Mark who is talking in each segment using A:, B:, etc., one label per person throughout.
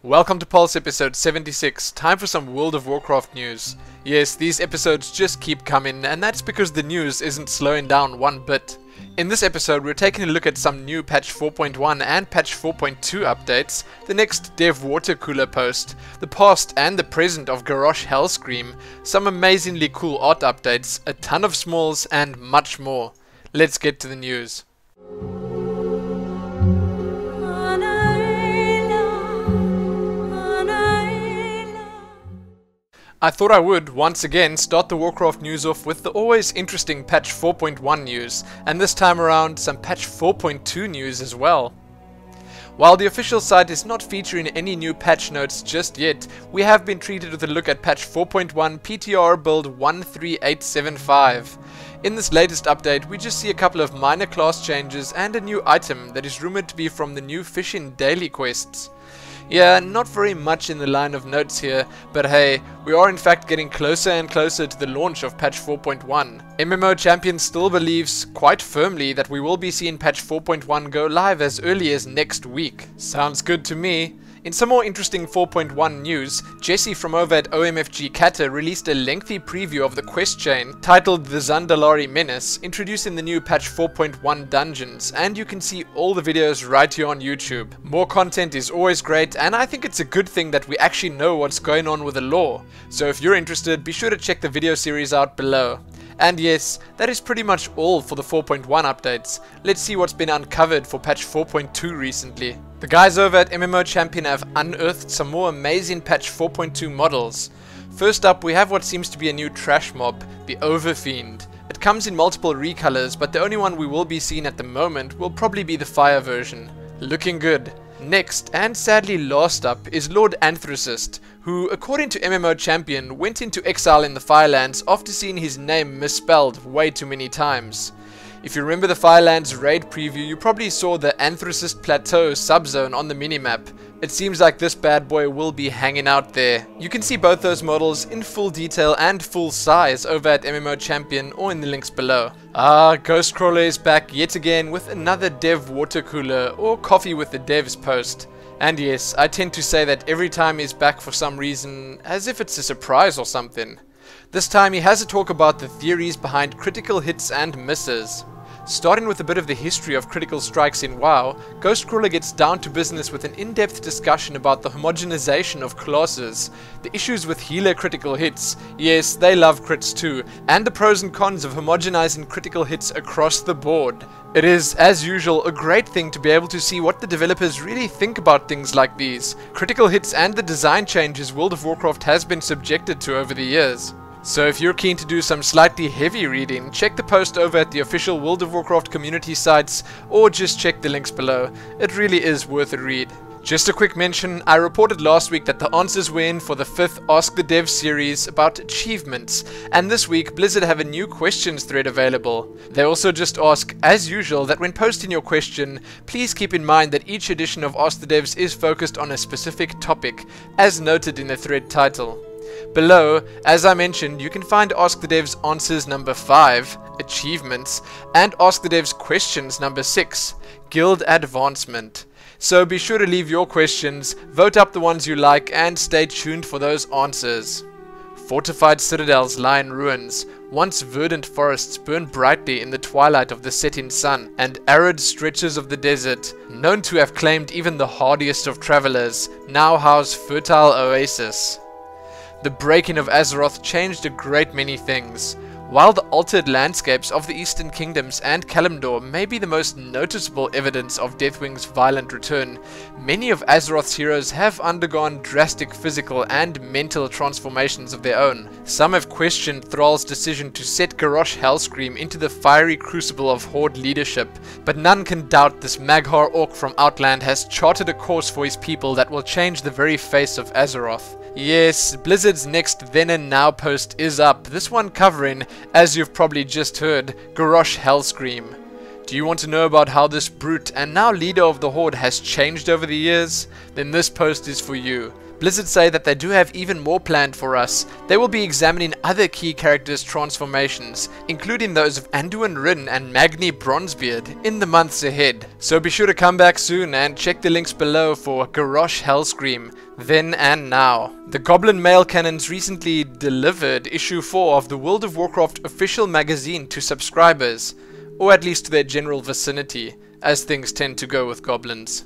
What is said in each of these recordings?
A: Welcome to Pulse episode 76, time for some World of Warcraft news. Yes, these episodes just keep coming, and that's because the news isn't slowing down one bit. In this episode, we're taking a look at some new patch 4.1 and patch 4.2 updates, the next Dev Watercooler post, the past and the present of Garrosh Hellscream, some amazingly cool art updates, a ton of smalls, and much more. Let's get to the news. I thought I would, once again, start the Warcraft news off with the always interesting patch 4.1 news, and this time around some patch 4.2 news as well. While the official site is not featuring any new patch notes just yet, we have been treated with a look at patch 4.1 PTR build 13875. In this latest update, we just see a couple of minor class changes and a new item that is rumored to be from the new fishing daily quests. Yeah, not very much in the line of notes here, but hey, we are in fact getting closer and closer to the launch of patch 4.1. MMO Champion still believes quite firmly that we will be seeing patch 4.1 go live as early as next week. Sounds good to me. In some more interesting 4.1 news, Jesse from over at OMFG Kata released a lengthy preview of the quest chain titled the Zandalari Menace, introducing the new patch 4.1 dungeons, and you can see all the videos right here on YouTube. More content is always great, and I think it's a good thing that we actually know what's going on with the lore. So if you're interested, be sure to check the video series out below. And yes, that is pretty much all for the 4.1 updates. Let's see what's been uncovered for patch 4.2 recently. The guys over at MMO Champion have unearthed some more amazing patch 4.2 models. First up, we have what seems to be a new trash mob, the Overfiend. It comes in multiple recolors, but the only one we will be seeing at the moment will probably be the fire version. Looking good. Next, and sadly last up, is Lord Anthracist, who, according to MMO Champion, went into exile in the Firelands after seeing his name misspelled way too many times. If you remember the Firelands raid preview, you probably saw the Anthracist Plateau subzone on the minimap. It seems like this bad boy will be hanging out there. You can see both those models in full detail and full size over at MMO Champion or in the links below. Ghostcrawler is back yet again with another Dev Watercooler or Coffee with the Devs post. And yes, I tend to say that every time he's back for some reason, as if it's a surprise or something. This time he has a talk about the theories behind critical hits and misses. Starting with a bit of the history of critical strikes in WoW, Ghostcrawler gets down to business with an in-depth discussion about the homogenization of classes, the issues with healer critical hits, yes, they love crits too, and the pros and cons of homogenizing critical hits across the board. It is, as usual, a great thing to be able to see what the developers really think about things like these, critical hits and the design changes World of Warcraft has been subjected to over the years. So if you're keen to do some slightly heavy reading, check the post over at the official World of Warcraft community sites, or just check the links below. It really is worth a read. Just a quick mention, I reported last week that the answers were in for the 5th Ask the Dev series about achievements, and this week Blizzard have a new questions thread available. They also just ask, as usual, that when posting your question, please keep in mind that each edition of Ask the Devs is focused on a specific topic, as noted in the thread title. Below, as I mentioned, you can find Ask the Devs answers number 5, achievements, and Ask the Devs questions number 6, guild advancement. So be sure to leave your questions, vote up the ones you like, and stay tuned for those answers. Fortified citadels lie in ruins. Once verdant forests burn brightly in the twilight of the setting sun, and arid stretches of the desert, known to have claimed even the hardiest of travelers, now house fertile oasis. The breaking of Azeroth changed a great many things. While the altered landscapes of the Eastern Kingdoms and Kalimdor may be the most noticeable evidence of Deathwing's violent return, many of Azeroth's heroes have undergone drastic physical and mental transformations of their own. Some have questioned Thrall's decision to set Garrosh Hellscream into the fiery crucible of Horde leadership, but none can doubt this Mag'har Orc from Outland has charted a course for his people that will change the very face of Azeroth. Yes, Blizzard's next Then and Now post is up, this one covering, as you've probably just heard, Garrosh Hellscream. Do you want to know about how this brute and now leader of the Horde has changed over the years? Then this post is for you. Blizzard say that they do have even more planned for us. They will be examining other key characters' transformations, including those of Anduin Wrynn and Magni Bronzebeard, in the months ahead. So be sure to come back soon and check the links below for Garrosh Hellscream, then and now. The Goblin Mail Cannons recently delivered issue 4 of the World of Warcraft official magazine to subscribers, or at least to their general vicinity, as things tend to go with goblins.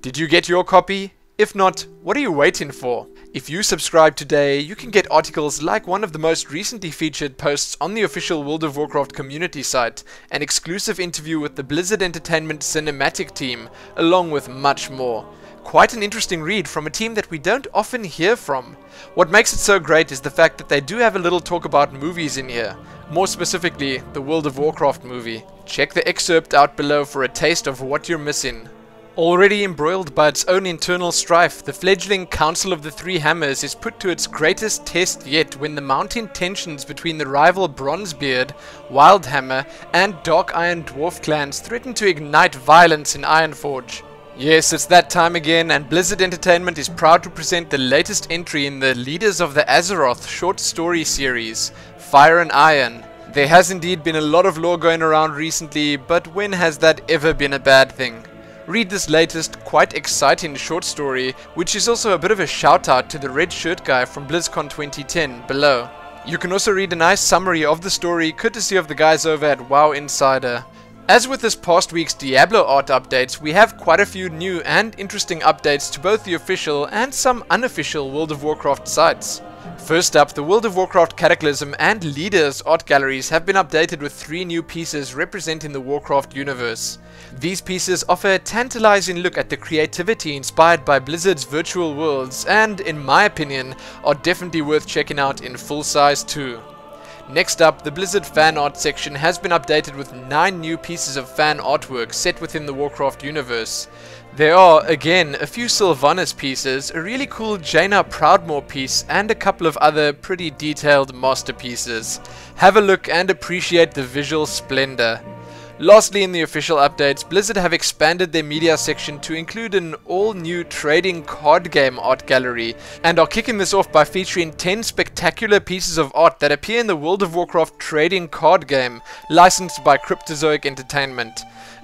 A: Did you get your copy? If not, what are you waiting for? If you subscribe today, you can get articles like one of the most recently featured posts on the official World of Warcraft community site, an exclusive interview with the Blizzard Entertainment cinematic team, along with much more. Quite an interesting read from a team that we don't often hear from. What makes it so great is the fact that they do have a little talk about movies in here, more specifically the World of Warcraft movie. Check the excerpt out below for a taste of what you're missing. Already embroiled by its own internal strife, the fledgling Council of the Three Hammers is put to its greatest test yet when the mounting tensions between the rival Bronzebeard, Wildhammer, and Dark Iron Dwarf clans threaten to ignite violence in Ironforge. Yes, it's that time again, and Blizzard Entertainment is proud to present the latest entry in the Leaders of the Azeroth short story series, Fire and Iron. There has indeed been a lot of lore going around recently, but when has that ever been a bad thing? Read this latest, quite exciting short story, which is also a bit of a shout out to the red shirt guy from BlizzCon 2010 below. You can also read a nice summary of the story courtesy of the guys over at WoW Insider. As with this past week's Diablo art updates, we have quite a few new and interesting updates to both the official and some unofficial World of Warcraft sites. First up, the World of Warcraft Cataclysm and Leaders art galleries have been updated with 3 new pieces representing the Warcraft universe. These pieces offer a tantalizing look at the creativity inspired by Blizzard's virtual worlds and, in my opinion, are definitely worth checking out in full size too. Next up, the Blizzard fan art section has been updated with 9 new pieces of fan artwork set within the Warcraft universe. There are, again, a few Sylvanas pieces, a really cool Jaina Proudmoore piece, and a couple of other pretty detailed masterpieces. Have a look and appreciate the visual splendor. Lastly, in the official updates, Blizzard have expanded their media section to include an all-new trading card game art gallery, and are kicking this off by featuring 10 spectacular pieces of art that appear in the World of Warcraft trading card game, licensed by Cryptozoic Entertainment.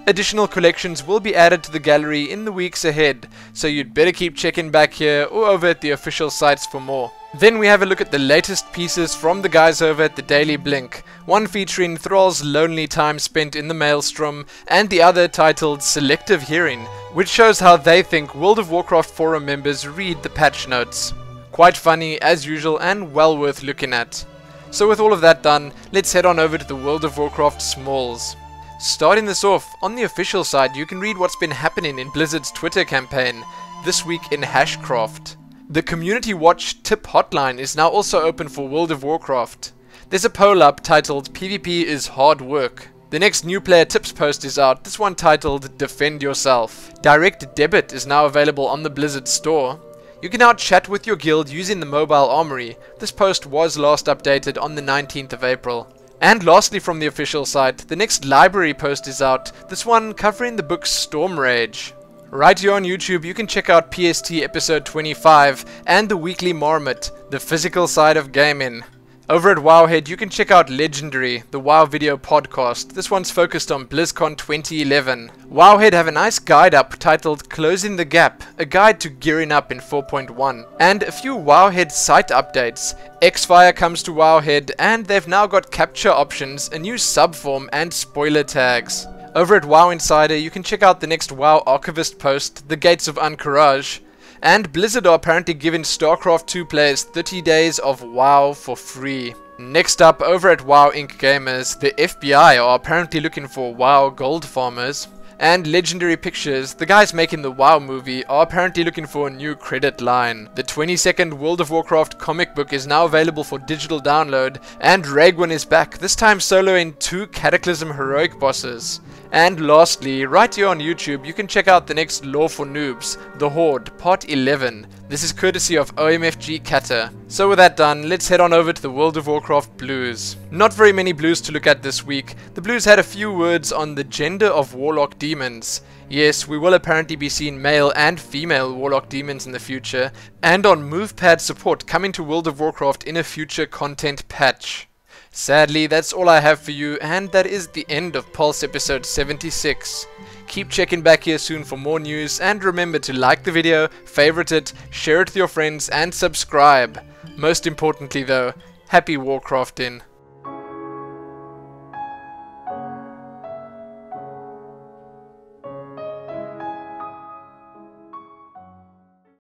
A: Additional collections will be added to the gallery in the weeks ahead, so you'd better keep checking back here or over at the official sites for more. Then we have a look at the latest pieces from the guys over at the Daily Blink, one featuring Thrall's lonely time spent in the Maelstrom, and the other titled Selective Hearing, which shows how they think World of Warcraft forum members read the patch notes. Quite funny as usual and well worth looking at. So with all of that done, let's head on over to the World of Warcraft Smalls. Starting this off, on the official side you can read what's been happening in Blizzard's Twitter campaign, This Week in Hashcraft. The Community Watch tip hotline is now also open for World of Warcraft. There's a poll up titled PvP is hard work. The next new player tips post is out, this one titled Defend Yourself. Direct debit is now available on the Blizzard store. You can now chat with your guild using the mobile armory. This post was last updated on the 19th of April. And lastly, from the official site, the next library post is out, this one covering the book Storm Rage. Right here on YouTube, you can check out PST episode 25 and the weekly Marmot, the physical side of gaming. Over at Wowhead, you can check out Legendary, the WoW video podcast. This one's focused on BlizzCon 2011. Wowhead have a nice guide up titled Closing the Gap, a guide to gearing up in 4.1. And a few Wowhead site updates. Xfire comes to Wowhead, and they've now got capture options, a new subform, and spoiler tags. Over at WoW Insider, you can check out the next WoW Archivist post, The Gates of Anchorage. And Blizzard are apparently giving StarCraft 2 players 30 days of WoW for free. Next up, over at WoW Inc. Gamers, the FBI are apparently looking for WoW gold farmers. And Legendary Pictures, the guys making the WoW movie, are apparently looking for a new credit line. The 22nd World of Warcraft comic book is now available for digital download, and Ragwan is back, this time soloing 2 Cataclysm heroic bosses. And lastly, right here on YouTube, you can check out the next Lore for Noobs, The Horde, Part 11. This is courtesy of OMFG Kata. So with that done, let's head on over to the World of Warcraft blues. Not very many blues to look at this week. The blues had a few words on the gender of Warlock demons. Yes, we will apparently be seeing male and female Warlock demons in the future, and on MovePad support coming to World of Warcraft in a future content patch. Sadly, that's all I have for you, and that is the end of Pulse episode 76. Keep checking back here soon for more news, and remember to like the video, favorite it, share it with your friends, and subscribe. Most importantly though, happy Warcrafting.